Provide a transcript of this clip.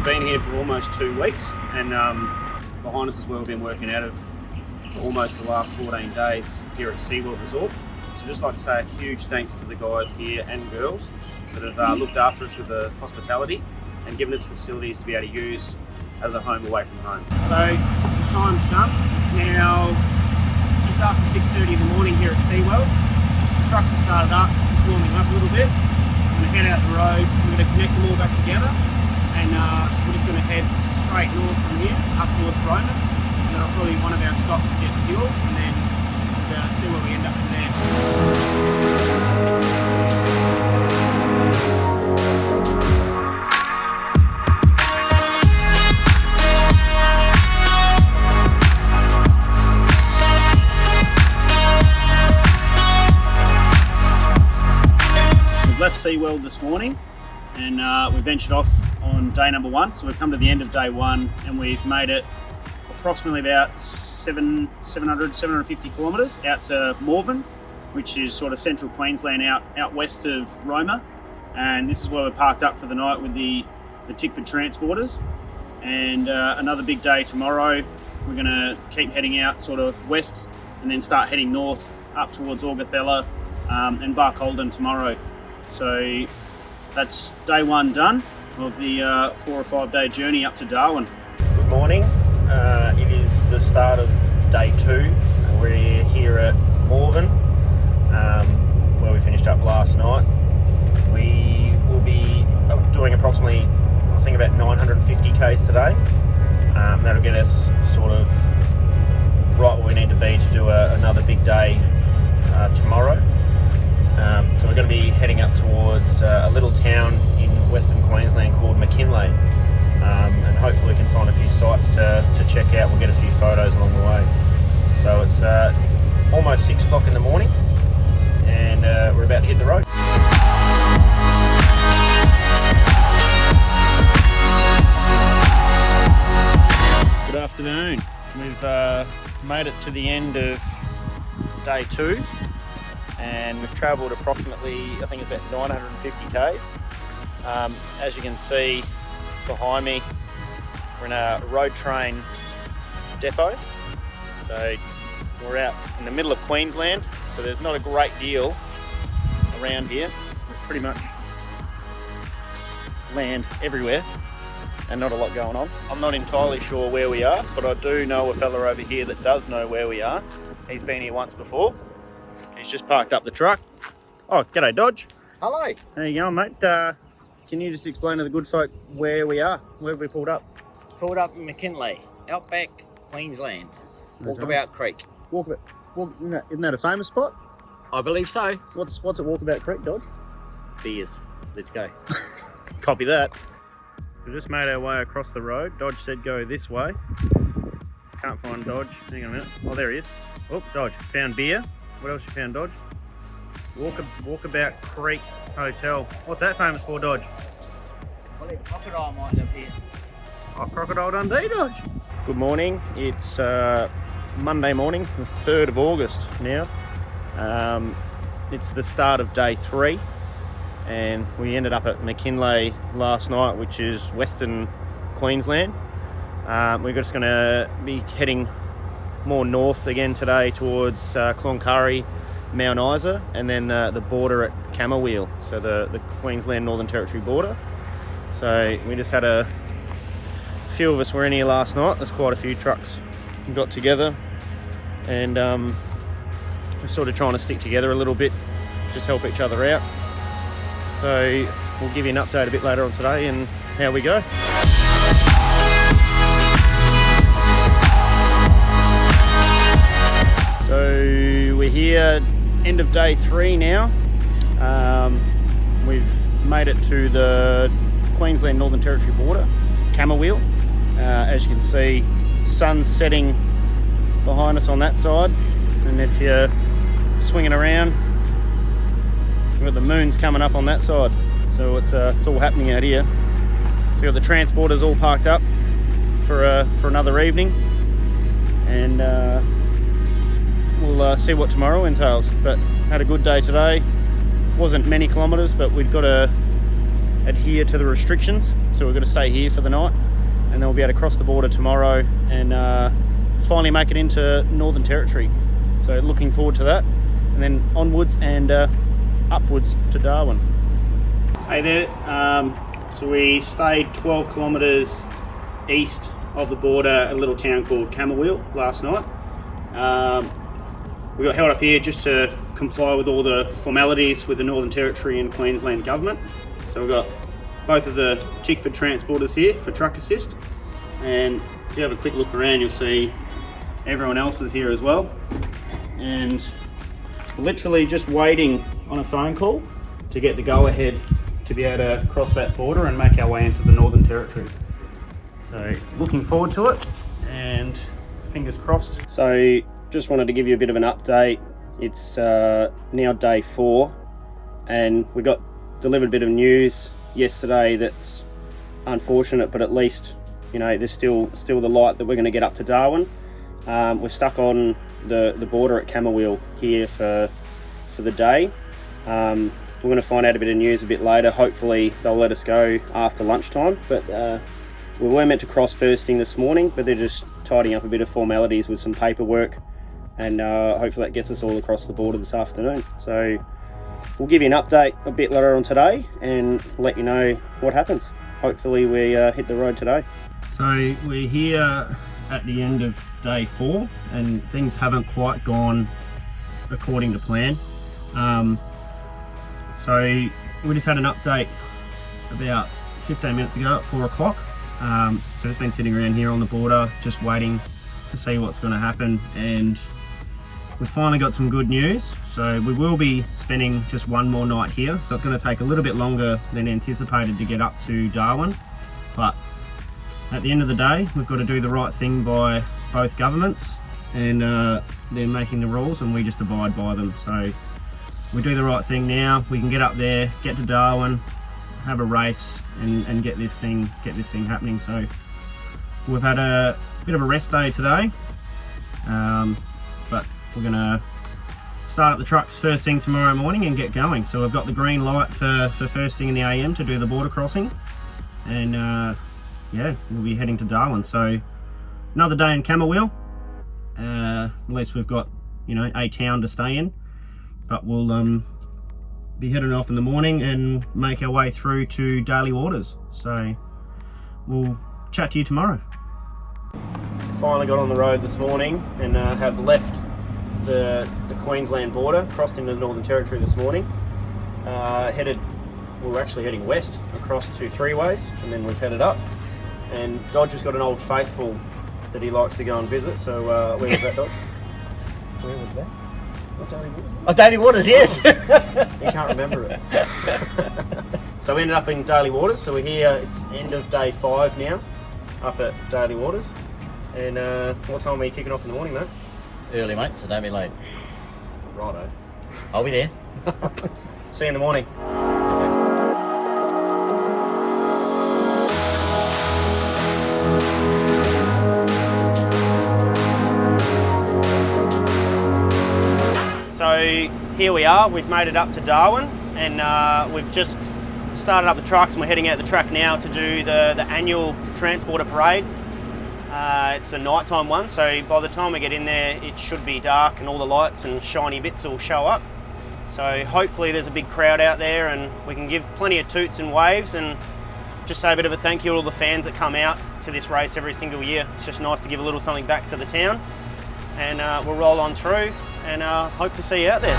been here for almost 2 weeks, and behind us is where we've been working out of for almost the last 14 days here at SeaWorld Resort. So just like to say a huge thanks to the guys here and girls that have looked after us with the hospitality and given us facilities to be able to use as a home away from home. So the time's done. It's now just after 6:30 in the morning here at SeaWorld. The trucks have started up, just warming up a little bit. I'm going to head out the road. We're going to connect them all back together, and we're just going to head straight north from here up towards Roma. And that'll probably be one of our stops to get fuel, and then see where we end up from there. We've left SeaWorld this morning, and we ventured off on day number 1. So we've come to the end of day 1, and we've made it approximately about 750 kilometres out to Morven, which is sort of central Queensland out west of Roma. And this is where we're parked up for the night with the Tickford transporters. And another big day tomorrow. We're going to keep heading out sort of west and then start heading north up towards Augathella and Barcaldine tomorrow. So that's day 1 done of the 4 or 5 day journey up to Darwin. Good morning. It is the start of day 2. We're here at Morven, where we finished up last night. We will be doing approximately, I think, about 950 k's today. That'll get us sort of right where we need to be to do another big day tomorrow. So we're going to be heading up towards a little town in Western Queensland called McKinley. And hopefully we can find a few sites to check out. We'll get a few photos along the way. So it's almost 6 o'clock in the morning, and we're about to hit the road. Good afternoon. We've made it to the end of day 2, and we've travelled approximately, I think it's about 950 k's. As you can see behind me, we're in a road train depot. So we're out in the middle of Queensland, so there's not a great deal around here. There's pretty much land everywhere and not a lot going on. I'm not entirely sure where we are, but I do know a fella over here that does know where we are. He's been here once before. He's just parked up the truck. Oh, g'day Dodge. Hello. How you going, mate? Can you just explain to the good folk where we are? Where have we pulled up? Pulled up in McKinley, outback Queensland. Walkabout Creek. Isn't that a famous spot? I believe so. What's at Walkabout Creek, Dodge? Beers. Let's go. Copy that. We just made our way across the road. Dodge said go this way. Can't find Dodge. Hang on a minute. Oh, there he is. Oh, Dodge. Found beer. What else you found, Dodge? Walkabout Creek Hotel. What's that famous for, Dodge? I believe crocodile might live here. Oh, Crocodile Dundee, Dodge. Good morning. It's Monday morning, the 3rd of August now. It's the start of day 3, and we ended up at McKinley last night, which is Western Queensland. We're just going to be heading more north again today towards Cloncurry, Mount Isa, and then the border at Camberwell, so the Queensland Northern Territory border. So we just had a few of us were in here last night. There's quite a few trucks got together, and we're sort of trying to stick together a little bit, just help each other out. So we'll give you an update a bit later on today and how we go. So we're here, end of day 3 now. We've made it to the Queensland Northern Territory border, Camberwell. As you can see, sun's setting behind us on that side, and if you're swinging around, we've got the moon's coming up on that side. So it's all happening out here. So we've got the transporters all parked up for another evening, and we'll see what tomorrow entails. But had a good day today. Wasn't many kilometres, but we've got to adhere to the restrictions. So we're going to stay here for the night, and then we'll be able to cross the border tomorrow and finally make it into Northern Territory. So looking forward to that, and then onwards and upwards to Darwin. Hey there, so we stayed 12 kilometres east of the border at a little town called Camberwell last night. We got held up here just to comply with all the formalities with the Northern Territory and Queensland government. So we've got both of the Tickford transporters here for truck assist, and if you have a quick look around you'll see everyone else is here as well, and literally just waiting on a phone call to get the go-ahead to be able to cross that border and make our way into the Northern Territory. So looking forward to it, and fingers crossed. So just wanted to give you a bit of an update. It's now day 4, and we got delivered a bit of news yesterday that's unfortunate, but at least, you know, there's still the light that we're going to get up to Darwin. We're stuck on the border at Camberwell here for the day. We're going to find out a bit of news a bit later. Hopefully they'll let us go after lunchtime, but we were meant to cross first thing this morning, but they're just tidying up a bit of formalities with some paperwork, and hopefully that gets us all across the border this afternoon. So we'll give you an update a bit later on today and let you know what happens. Hopefully we hit the road today. So we're here at the end of day 4, and things haven't quite gone according to plan. So we just had an update about 15 minutes ago at 4 o'clock. So just been sitting around here on the border just waiting to see what's going to happen, and we've finally got some good news. So we will be spending just one more night here, so it's going to take a little bit longer than anticipated to get up to Darwin, but at the end of the day we've got to do the right thing by both governments, and they're making the rules and we just abide by them. So we do the right thing now. We can get up there, get to Darwin, have a race, and get this thing happening. So we've had a bit of a rest day today, but we're gonna start up the trucks first thing tomorrow morning and get going. So we've got the green light for first thing in the AM to do the border crossing, and yeah, we'll be heading to Darwin. So another day in Camberwell. At least we've got, you know, a town to stay in, but we'll be heading off in the morning and make our way through to Daily Waters. So we'll chat to you tomorrow. Finally got on the road this morning and have left the Queensland border, crossed into the Northern Territory this morning. We're actually heading west across to Three Ways, and then we've headed up. And Dodge has got an old faithful that he likes to go and visit. So where was that, Dodge? Where was that? What Daily Waters? Oh, Daily Waters, yes. You can't remember it. So we ended up in Daily Waters. So we're here, it's end of day 5 now, up at Daily Waters. And what time are you kicking off in the morning, mate? Early, mate, so don't be late. Righto. I'll be there. See you in the morning. So here we are, we've made it up to Darwin, and we've just started up the trucks and we're heading out the track now to do the annual transporter parade. It's a nighttime one, so by the time we get in there it should be dark and all the lights and shiny bits will show up. So hopefully there's a big crowd out there and we can give plenty of toots and waves and just say a bit of a thank you to all the fans that come out to this race every single year. It's just nice to give a little something back to the town, and we'll roll on through and hope to see you out there.